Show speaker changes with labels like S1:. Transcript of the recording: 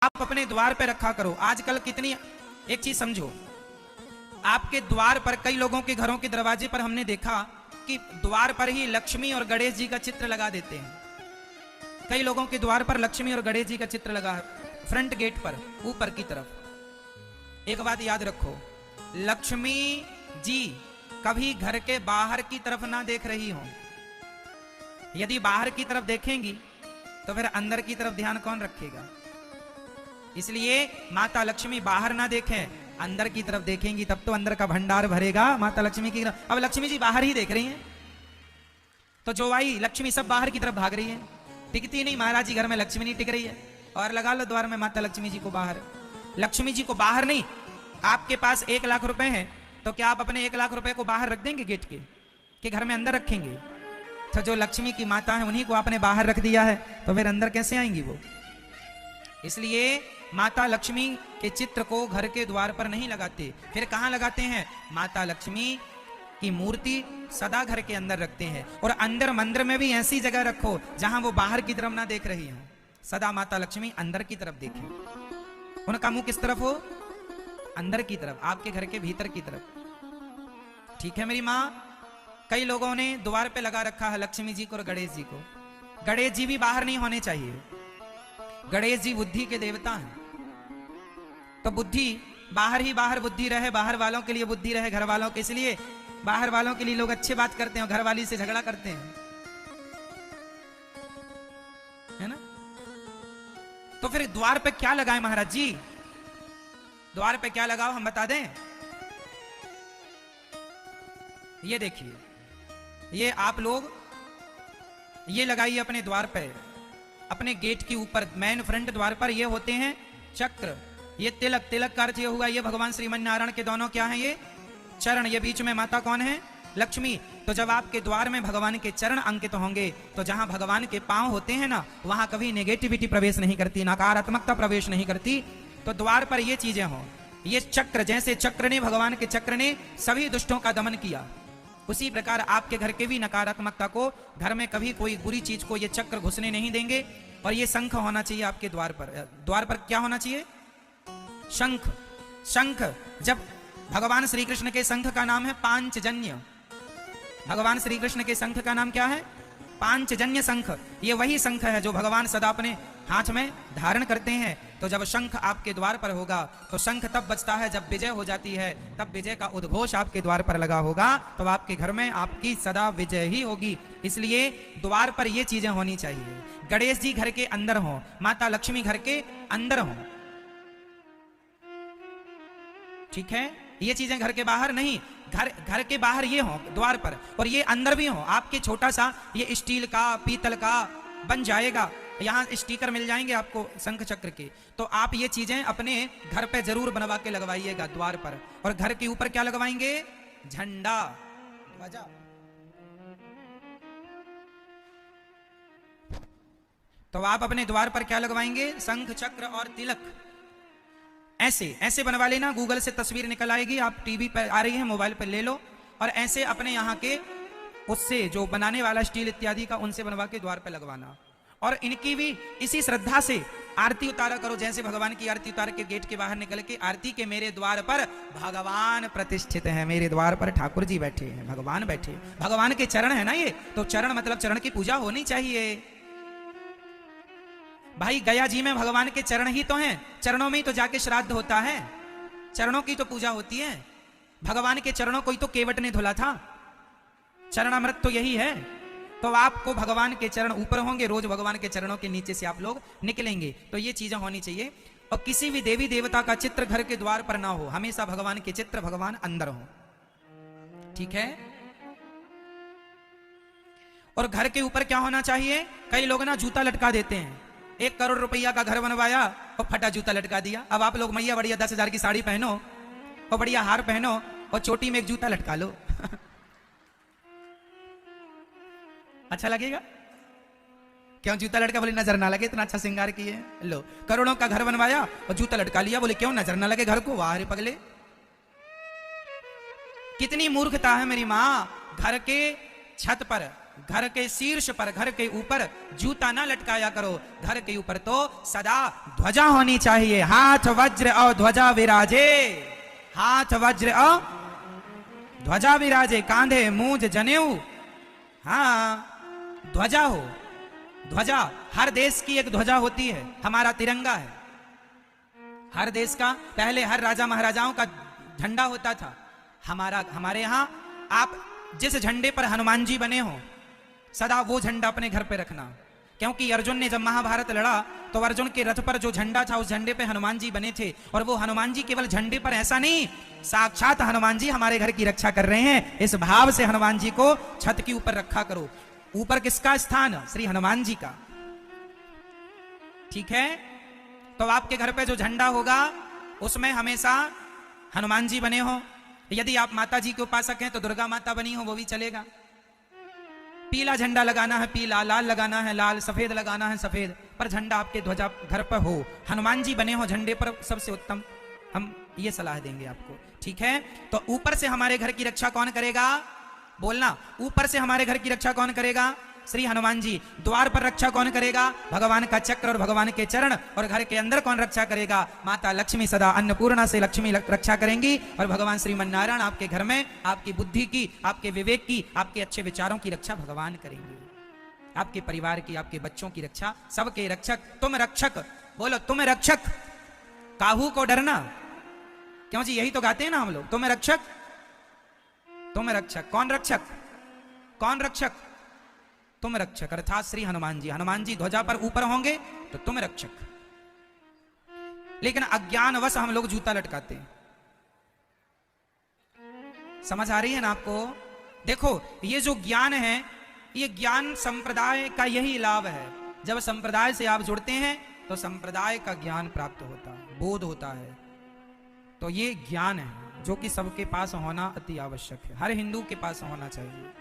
S1: आप अपने द्वार पे रखा करो। आजकल कितनी, एक चीज समझो, आपके द्वार पर, कई लोगों के घरों के दरवाजे पर हमने देखा कि द्वार पर ही लक्ष्मी और गणेश जी का चित्र लगा देते हैं। कई लोगों के द्वार पर लक्ष्मी और गणेश जी का चित्र लगा है, फ्रंट गेट पर ऊपर की तरफ। एक बात याद रखो, लक्ष्मी जी कभी घर के बाहर की तरफ ना देख रही हो। यदि बाहर की तरफ देखेंगी तो फिर अंदर की तरफ ध्यान कौन रखेगा? इसलिए माता लक्ष्मी बाहर ना देखें, अंदर की तरफ देखेंगी तब तो अंदर का भंडार भरेगा माता लक्ष्मी की तरफ। अब लक्ष्मी जी बाहर ही देख रही हैं तो जो आई लक्ष्मी सब बाहर की तरफ भाग रही है, टिकती नहीं। महाराज जी घर में लक्ष्मी नहीं टिक रही है, और लगा लो द्वार में माता लक्ष्मी जी को बाहर। लक्ष्मी जी को बाहर नहीं, आपके पास 1 लाख रुपए हैं तो क्या आप अपने 1 लाख रुपए को बाहर रख देंगे गेट के, कि घर में अंदर रखेंगे? तो जो लक्ष्मी की माता है उन्हीं को आपने बाहर रख दिया है, तो फिर अंदर कैसे आएंगी वो? इसलिए माता लक्ष्मी के चित्र को घर के द्वार पर नहीं लगाते। फिर कहां लगाते हैं? माता लक्ष्मी की मूर्ति सदा घर के अंदर रखते हैं, और अंदर मंदिर में भी ऐसी जगह रखो जहां वो बाहर की तरफ ना देख रही हो। सदा माता लक्ष्मी अंदर की तरफ देखें, उनका मुंह किस तरफ हो? अंदर की तरफ, आपके घर के भीतर की तरफ। ठीक है मेरी माँ? कई लोगों ने द्वार पे लगा रखा है लक्ष्मी जी को और गणेश जी को। गणेश जी भी बाहर नहीं होने चाहिए। गणेश जी बुद्धि के देवता हैं, तो बुद्धि बाहर ही बाहर बुद्धि रहे, बाहर वालों के लिए बुद्धि रहे, घर वालों के। इसलिए बाहर वालों के लिए लोग अच्छे बात करते हैं, घर वाली से झगड़ा करते हैं, है ना? तो फिर द्वार पे क्या लगाए महाराज जी? द्वार पे क्या लगाओ हम बता दें? ये देखिए, ये आप लोग ये लगाइए अपने द्वार पे, अपने गेट के ऊपर, मेन फ्रंट द्वार पर ये होते हैं चक्र। ये तिलक, तिलक का अर्थ ये हुआ, ये भगवान श्रीमन नारायण के दोनों क्या हैं? ये चरण। ये बीच में माता कौन है? लक्ष्मी। तो जब आपके द्वार में भगवान के चरण अंकित होंगे तो जहां भगवान के पांव होते हैं ना, वहां कभी नेगेटिविटी प्रवेश नहीं करती, नकारात्मकता प्रवेश नहीं करती। तो द्वार पर ये चीजें हों। ये चक्र, जैसे चक्र ने, भगवान के चक्र ने सभी दुष्टों का दमन किया, उसी प्रकार आपके घर के भी नकारात्मकता को, घर में कभी कोई बुरी चीज को ये चक्र घुसने नहीं देंगे। और ये शंख होना चाहिए आपके द्वार पर। द्वार पर क्या होना चाहिए? शंख। शंख, जब भगवान श्री कृष्ण के शंख का नाम है पांचजन्य। भगवान श्री कृष्ण के शंख का नाम क्या है? पांचजन्य शंख। ये वही शंख है जो भगवान सदा अपने हाथ में धारण करते हैं। तो जब शंख आपके द्वार पर होगा तो शंख तब बजता है जब विजय हो जाती है, तब विजय का उद्घोष आपके द्वार पर लगा होगा, तो आपके घर में आपकी सदा विजय ही होगी। इसलिए द्वार पर ये चीजें होनी चाहिए। गणेश जी घर के अंदर हो, माता लक्ष्मी घर के अंदर हो, ठीक है? ये चीजें घर के बाहर नहीं, घर के बाहर ये हो द्वार पर, और ये अंदर भी हो। आपके छोटा सा ये स्टील का, पीतल का बन जाएगा, यहाँ स्टिकर मिल जाएंगे आपको शंख चक्र के। तो आप ये चीजें अपने घर पे जरूर बनवा के लगवाइएगा द्वार पर। और घर के ऊपर क्या लगवाएंगे? झंडा, ध्वजा। तो आप अपने द्वार पर क्या लगवाएंगे? शंख चक्र और तिलक। ऐसे ऐसे बनवा लेना, गूगल से तस्वीर निकल आएगी, आप टीवी पर आ रही है, मोबाइल पर ले लो, और ऐसे अपने यहाँ के उससे जो बनाने वाला स्टील इत्यादि का, उनसे बनवा के द्वार पर लगवाना। और इनकी भी इसी श्रद्धा से आरती उतारा करो, जैसे भगवान की आरती उतार के गेट के बाहर निकल के आरती के, मेरे द्वार पर भगवान प्रतिष्ठित है, मेरे द्वार पर ठाकुर जी बैठे हैं, भगवान बैठे। भगवान के चरण है ना ये, तो चरण मतलब चरण की पूजा होनी चाहिए भाई। गया जी में भगवान के चरण ही तो हैं, चरणों में ही तो जाके श्राद्ध होता है, चरणों की तो पूजा होती है। भगवान के चरणों को ही तो केवट ने धुला था, चरणामृत तो यही है। तो आपको भगवान के चरण ऊपर होंगे, रोज भगवान के चरणों के नीचे से आप लोग निकलेंगे। तो ये चीजें होनी चाहिए। और किसी भी देवी देवता का चित्र घर के द्वार पर ना हो, हमेशा भगवान के चित्र भगवान अंदर हो, ठीक है? और घर के ऊपर क्या होना चाहिए? कई लोग ना जूता लटका देते हैं। 1 करोड़ रुपया का घर बनवाया और फटा जूता लटका दिया। अब आप लोग मैया बढ़िया 10,000 की साड़ी पहनो और बढ़िया हार पहनो और चोटी में एक जूता लटका लो अच्छा लगेगा? क्यों जूता लटका? बोले नजर ना लगे, इतना अच्छा श्रृंगार किए। लो, करोड़ों का घर बनवाया और जूता लटका लिया, बोले क्यों नजर ना लगे घर को। वाह रे पगले, कितनी मूर्खता है मेरी माँ। घर के छत पर घर के शीर्ष पर, घर के ऊपर जूता ना लटकाया करो, घर के ऊपर तो सदा ध्वजा होनी चाहिए। हाथ वज्र और ध्वजा विराजे, हाथ वज्र और ध्वजा विराजे, कांधे मूंज जनेऊ, हाँ ध्वजा हो। ध्वजा हर देश की एक ध्वजा होती है, हमारा तिरंगा है हर देश का। पहले हर राजा महाराजाओं का झंडा होता था, हमारे यहां आप जिस झंडे पर हनुमान जी बने हो सदा वो झंडा अपने घर पे रखना, क्योंकि अर्जुन ने जब महाभारत लड़ा तो अर्जुन के रथ पर जो झंडा था उस झंडे पे हनुमान जी बने थे। और वो हनुमान जी केवल झंडे पर ऐसा नहीं, साक्षात हनुमान जी हमारे घर की रक्षा कर रहे हैं, इस भाव से हनुमान जी को छत के ऊपर रखा करो। ऊपर किसका स्थान? श्री हनुमान जी का। ठीक है, तो आपके घर पे जो झंडा होगा उसमें हमेशा हनुमान जी बने हो। यदि आप माता जी के उपासक हैं तो दुर्गा माता बनी हो, वो भी चलेगा। पीला झंडा लगाना है पीला, लाल लगाना है लाल, सफेद लगाना है सफेद, पर झंडा आपके ध्वजा घर पर हो, हनुमान जी बने हो झंडे पर, सबसे उत्तम। हम ये सलाह देंगे आपको। ठीक है, तो ऊपर से हमारे घर की रक्षा कौन करेगा? बोलना, ऊपर से हमारे घर की रक्षा कौन करेगा? श्री हनुमान जी। द्वार पर रक्षा कौन करेगा? भगवान का चक्र और भगवान के चरण। और घर के अंदर कौन रक्षा करेगा? माता लक्ष्मी सदा अन्नपूर्णा से लक्ष्मी रक्षा करेंगी। और भगवान श्रीमन नारायण आपके घर में आपकी बुद्धि की, आपके विवेक की, आपके अच्छे विचारों की रक्षा भगवान करेंगे। आपके परिवार की, आपके बच्चों की रक्षा, सबके रक्षक। तुम रक्षक, बोलो तुम रक्षक, काहू को डरना। क्यों जी, यही तो गाते हैं ना हम लोग, तुम रक्षक, तुम रक्षक। कौन रक्षक? कौन रक्षक? तुम रक्षक, अर्थात श्री हनुमान जी। हनुमान जी ध्वजा पर ऊपर होंगे तो तुम रक्षक। लेकिन अज्ञानवश हम लोग जूता लटकाते हैं। समझ आ रही है ना आपको? देखो, ये जो ज्ञान है, ये ज्ञान संप्रदाय का यही लाभ है। जब संप्रदाय से आप जुड़ते हैं तो संप्रदाय का ज्ञान प्राप्त होता है, बोध होता है। तो ये ज्ञान है जो कि सबके पास होना अति आवश्यक है, हर हिंदू के पास होना चाहिए।